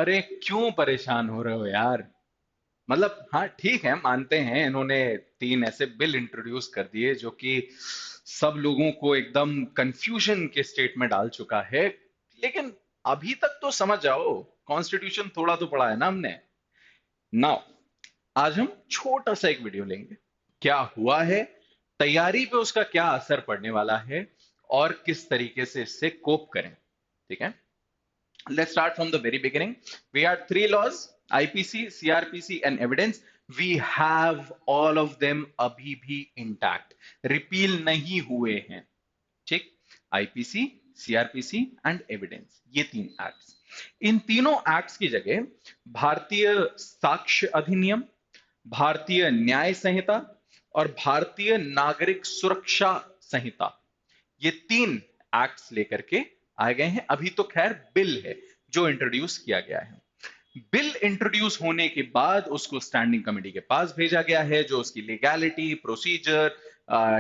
अरे क्यों परेशान हो रहे हो यार। मतलब हाँ ठीक है, मानते हैं इन्होंने तीन ऐसे बिल इंट्रोड्यूस कर दिए जो कि सब लोगों को एकदम कंफ्यूजन के स्टेट में डाल चुका है। लेकिन अभी तक तो समझ जाओ, कॉन्स्टिट्यूशन थोड़ा तो पढ़ा है ना हमने। नाउ आज हम छोटा सा एक वीडियो लेंगे, क्या हुआ है, तैयारी पे उसका क्या असर पड़ने वाला है और किस तरीके से इससे कोप करें। ठीक है, let's start from the very beginning. We had three laws: IPC, CRPC, and evidence. We have all of them अभी भी intact. Repeal नहीं हुए हैं। ठीक, आईपीसी, सीआरपीसी एंड एविडेंस, ये तीन एक्ट्स। इन तीनों एक्ट्स की जगह भारतीय साक्ष्य अधिनियम, भारतीय न्याय संहिता और भारतीय नागरिक सुरक्षा संहिता, ये तीन एक्ट्स लेकर के आए गए हैं। अभी तो खैर बिल है जो इंट्रोड्यूस किया गया है। बिल इंट्रोड्यूस होने के बाद उसको स्टैंडिंग कमेटी के पास भेजा गया है, जो उसकी लीगैलिटी, प्रोसीजर,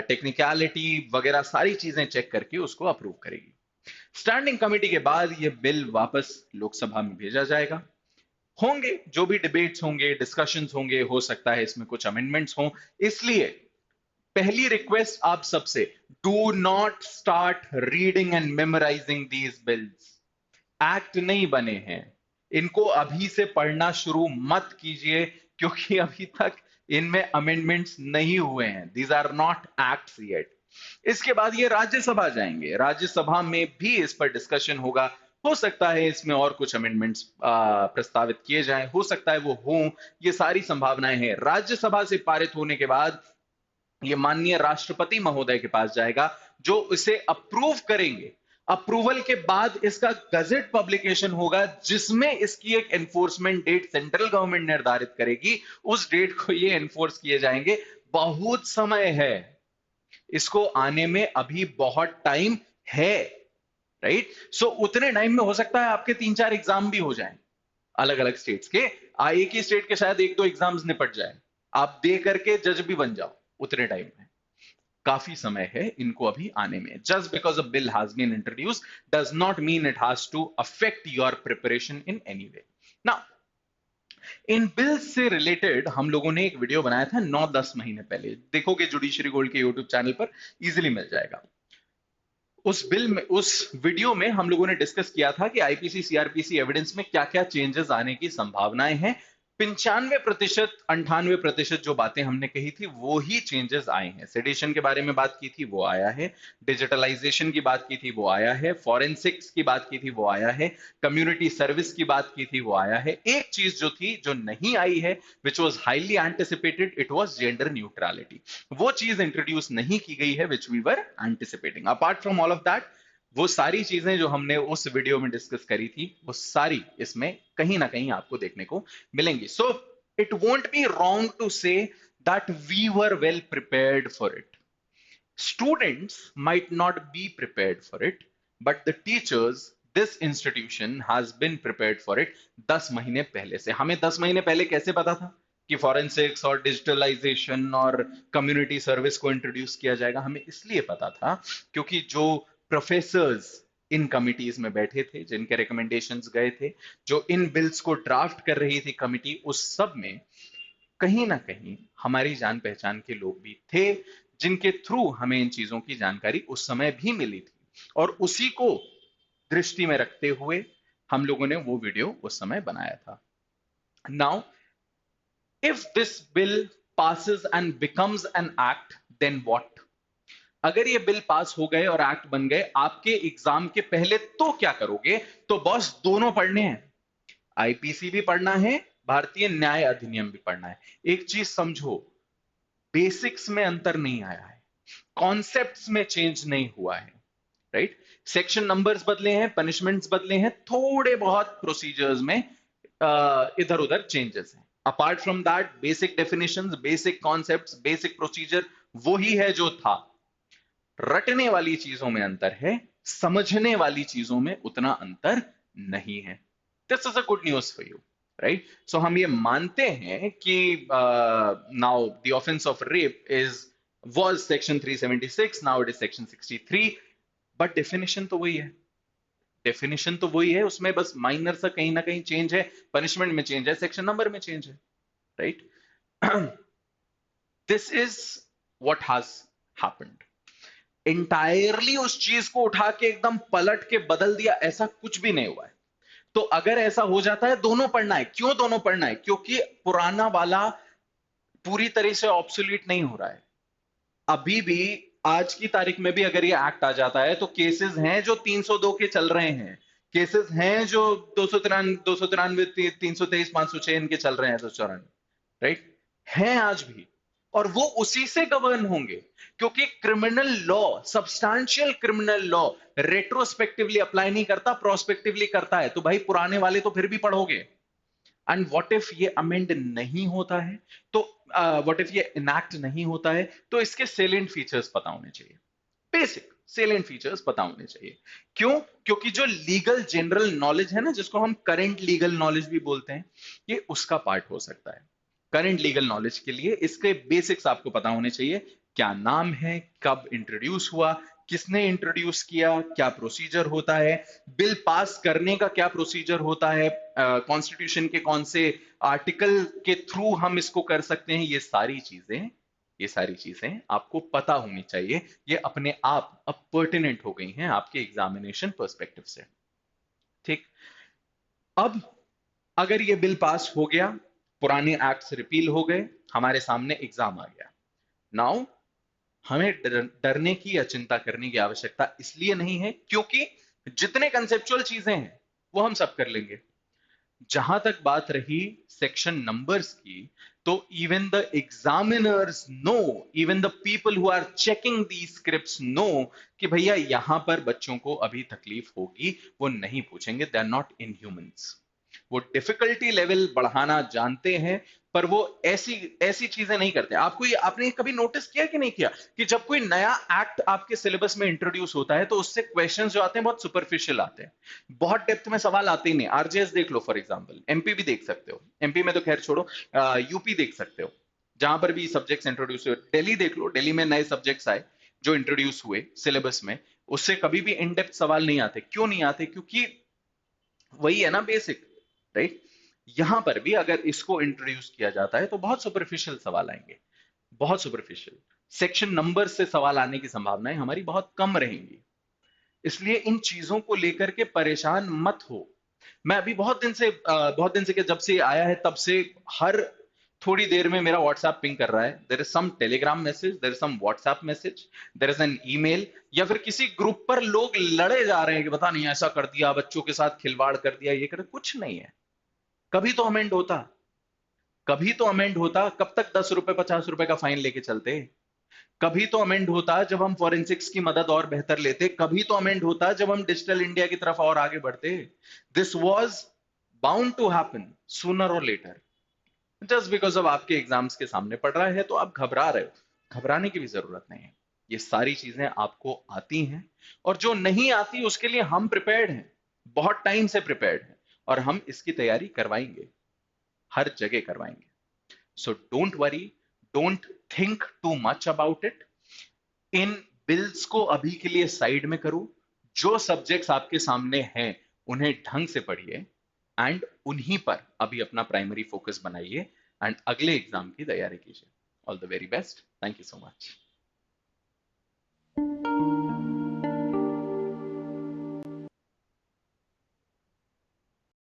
टेक्निकलिटी वगैरह सारी चीजें चेक करके उसको अप्रूव करेगी। स्टैंडिंग कमेटी के बाद ये बिल वापस लोकसभा में भेजा जाएगा। होंगे जो भी डिबेट्स होंगे, डिस्कशंस होंगे, हो सकता है इसमें कुछ अमेंडमेंट्स हों। इसलिए पहली रिक्वेस्ट आप सबसे, do not start reading and memorising these bills. Act नहीं बने हैं, इनको अभी से पढ़ना शुरू मत कीजिए, क्योंकि अभी तक इनमें अमेंडमेंट्स नहीं हुए हैं। These are not acts yet. इसके बाद ये राज्यसभा जाएंगे, राज्यसभा में भी इस पर डिस्कशन होगा। हो सकता है इसमें और कुछ अमेंडमेंट्स प्रस्तावित किए जाएं, हो सकता है वो हों, ये सारी संभावनाएं हैं। राज्यसभा से पारित होने के बाद ये माननीय राष्ट्रपति महोदय के पास जाएगा, जो इसे अप्रूव करेंगे। अप्रूवल के बाद इसका गजेट पब्लिकेशन होगा, जिसमें इसकी एक एनफोर्समेंट डेट सेंट्रल गवर्नमेंट निर्धारित करेगी। उस डेट को ये एनफोर्स किए जाएंगे। बहुत समय है, इसको आने में अभी बहुत टाइम है। राइट, सो उतने टाइम में हो सकता है आपके तीन चार एग्जाम भी हो जाएं, अलग अलग स्टेट्स के। एक ही स्टेट के शायद एक दो एग्जाम्स निपट जाए, आप दे करके जज भी बन जाओ उतने टाइम में। काफी समय है इनको अभी आने में। Just because a bill has been introduce does not mean it has to affect your preparation in any way. Now in bills से रिलेटेड हम लोगों ने एक वीडियो बनाया था 9-10 महीने पहले, देखोगे जुडिशरी गोल्ड के यूट्यूब चैनल पर इजीली मिल जाएगा। उस बिल में, उस वीडियो में हम लोगों ने डिस्कस किया था कि आईपीसी सीआरपीसी एविडेंस में क्या क्या चेंजेस आने की संभावनाएं हैं। 95%, 98% जो बातें हमने कही थी वो ही चेंजेस आए हैं। सेडिशन के बारे में बात की थी, वो आया है। डिजिटलाइजेशन की बात की थी, वो आया है। फॉरेंसिक्स की बात की थी, वो आया है। कम्युनिटी सर्विस की बात की थी, वो आया है। एक चीज जो थी, जो नहीं आई है, which was highly anticipated, it was gender neutrality. वो चीज इंट्रोड्यूस नहीं की गई है, which we were anticipating. Apart from all of that, वो सारी चीजें जो हमने उस वीडियो में डिस्कस करी थी, वो सारी इसमें कहीं ना कहीं आपको देखने को मिलेंगी। So it won't be wrong to say that we were well prepared for it. Students might not be prepared for it, but the teachers, this institution has been prepared for it 10 महीने पहले से। हमें 10 महीने पहले कैसे पता था कि फॉरेंसिक्स और डिजिटलाइजेशन और कम्युनिटी सर्विस को इंट्रोड्यूस किया जाएगा? हमें इसलिए पता था क्योंकि जो प्रोफेसर्स इन कमिटीज में बैठे थे, जिनके रिकमेंडेशंस गए थे, जो इन बिल्स को ड्राफ्ट कर रही थी कमिटी, उस सब में कहीं ना कहीं हमारी जान पहचान के लोग भी थे, जिनके थ्रू हमें इन चीजों की जानकारी उस समय भी मिली थी। और उसी को दृष्टि में रखते हुए हम लोगों ने वो वीडियो उस समय बनाया था। Now if this bill passes and becomes an act, then what? अगर ये बिल पास हो गए और एक्ट बन गए, आपके एग्जाम के पहले तो क्या करोगे? तो बॉस दोनों पढ़ने हैं, आईपीसी भी पढ़ना है, भारतीय न्याय अधिनियम भी पढ़ना है। एक चीज समझो, बेसिक्स में अंतर नहीं आया है, कॉन्सेप्ट्स में चेंज नहीं हुआ है। राइट, सेक्शन नंबर्स बदले हैं, पनिशमेंट्स बदले हैं, थोड़े बहुत प्रोसीजर्स में इधर उधर चेंजेस हैं। Apart from that, basic definitions, basic concepts, basic procedure वही है जो था। रटने वाली चीजों में अंतर है, समझने वाली चीजों में उतना अंतर नहीं है। This is a good news for you. Right, so हम ये मानते हैं कि now the offence of rape is was section 376, now it is section 63, but definition तो वही है। डेफिनेशन तो वही है, उसमें बस माइनर सा कहीं ना कहीं चेंज है, पनिशमेंट में चेंज है, सेक्शन नंबर में चेंज है, right. This is what has happened. Entirely उस चीज को उठा के एकदम पलट के बदल दिया, ऐसा कुछ भी नहीं हुआ है। तो अगर ऐसा हो जाता है, दोनों पढ़ना है। क्यों दोनों पढ़ना है? क्योंकि पुराना वाला पूरी तरह से ऑब्सोलीट नहीं हो रहा है। अभी भी आज की तारीख में भी अगर ये एक्ट आ जाता है तो केसेस हैं जो 302 के चल रहे हैं, केसेस हैं जो 293 323 506 इनके चल रहे हैं, 294, राइट, हैं आज भी। और वो उसी से गवर्न होंगे, क्योंकि criminal law, substantial criminal law retrospectively apply नहीं करता, प्रोस्पेक्टिवली करता है। तो भाई पुराने वाले तो फिर भी पढ़ोगे। एंड व्हाट इफ ये अमेंड नहीं होता है, तो व्हाट इफ ये इनैक्ट नहीं होता है, तो इसके सेलेंट फीचर्स पता होने चाहिए, बेसिक सेलेंट फीचर्स पता होने चाहिए। क्यों? क्योंकि जो लीगल जनरल नॉलेज है ना, जिसको हम करंट लीगल नॉलेज भी बोलते हैं, ये उसका पार्ट हो सकता है। करंट लीगल नॉलेज के लिए इसके बेसिक्स आपको पता होने चाहिए। क्या नाम है, कब इंट्रोड्यूस हुआ, किसने इंट्रोड्यूस किया, क्या प्रोसीजर होता है, बिल पास करने का क्या प्रोसीजर होता है, कॉन्स्टिट्यूशन के कौन से आर्टिकल के थ्रू हम इसको कर सकते हैं, ये सारी चीजें आपको पता होनी चाहिए। ये अपने आप अब पर्टिनेंट हो गई हैं आपके एग्जामिनेशन पर्सपेक्टिव से, ठीक। अब अगर ये बिल पास हो गया, पुराने एक्ट्स रिपील हो गए, हमारे सामने एग्जाम आ गया, नाउ हमें डरने की या चिंता करने की आवश्यकता इसलिए नहीं है क्योंकि जितने कंसेप्चुअल चीजें हैं वो हम सब कर लेंगे। जहां तक बात रही सेक्शन नंबर्स की, तो even the examiners know, even the people who are checking the scripts know कि भैया यहां पर बच्चों को अभी तकलीफ होगी, वो नहीं पूछेंगे। They are not in humans. वो डिफिकल्टी लेवल बढ़ाना जानते हैं, पर वो ऐसी ऐसी चीजें नहीं करते। आपको ये, आपने कभी नोटिस किया कि नहीं किया कि जब कोई नया एक्ट आपके सिलेबस में इंट्रोड्यूस होता है तो उससे क्वेश्चंस जो आते हैं बहुत सुपरफिशियल आते हैं, बहुत डेप्थ में सवाल आते ही नहीं। आरजेएस देख लो फॉर एग्जांपल, एमपी भी देख सकते हो, एमपी में तो खैर छोड़ो, यूपी देख सकते हो, जहां पर भी सब्जेक्ट्स इंट्रोड्यूस हुए। दिल्ली देख लो, दिल्ली में नए सब्जेक्ट्स आए जो इंट्रोड्यूस हुए सिलेबस में, उससे कभी भी इन डेप्थ सवाल नहीं आते। क्यों नहीं आते? क्योंकि वही है ना बेसिक, राइट। यहां पर भी अगर इसको इंट्रोड्यूस किया जाता है तो बहुत सुपरफिशियल सवाल आएंगे, बहुत सुपरफिशियल। सेक्शन नंबर से सवाल आने की संभावनाएं हमारी बहुत कम रहेंगी। इसलिए इन चीजों को लेकर के परेशान मत हो। मैं अभी बहुत दिन से क्या, जब से आया है तब से हर थोड़ी देर में मेरा व्हाट्सएप पिंग कर रहा है। There is some Telegram message, there is some WhatsApp message, there is an email, या फिर किसी ग्रुप पर लोग लड़े जा रहे हैं कि पता नहीं ऐसा कर दिया, बच्चों के साथ खिलवाड़ कर दिया, ये कर, कुछ नहीं है। कभी तो अमेंड होता, कभी तो अमेंड होता। कब तक 10 रुपए 50 रुपए का फाइन लेके चलते? कभी तो अमेंड होता जब हम फॉरेंसिक्स की मदद और बेहतर लेते। कभी तो अमेंड होता जब हम डिजिटल इंडिया की तरफ और आगे बढ़ते। This was bound to happen sooner और लेटर। जस्ट बिकॉज अब आपके एग्जाम्स के सामने पड़ रहा है तो आप घबरा रहे हो, घबराने की भी जरूरत नहीं है। ये सारी चीजें आपको आती हैं, और जो नहीं आती उसके लिए हम प्रिपेयर्ड हैं, बहुत टाइम से प्रिपेयर्ड हैं, और हम इसकी तैयारी करवाएंगे, हर जगह करवाएंगे। So don't worry, don't think too much about it. In bills को अभी के लिए साइड में करो। जो सब्जेक्ट्स आपके सामने हैं उन्हें ढंग से पढ़िए, एंड उन्हीं पर अभी अपना प्राइमरी फोकस बनाइए, एंड अगले एग्जाम की तैयारी कीजिए। All the very best, thank you so much.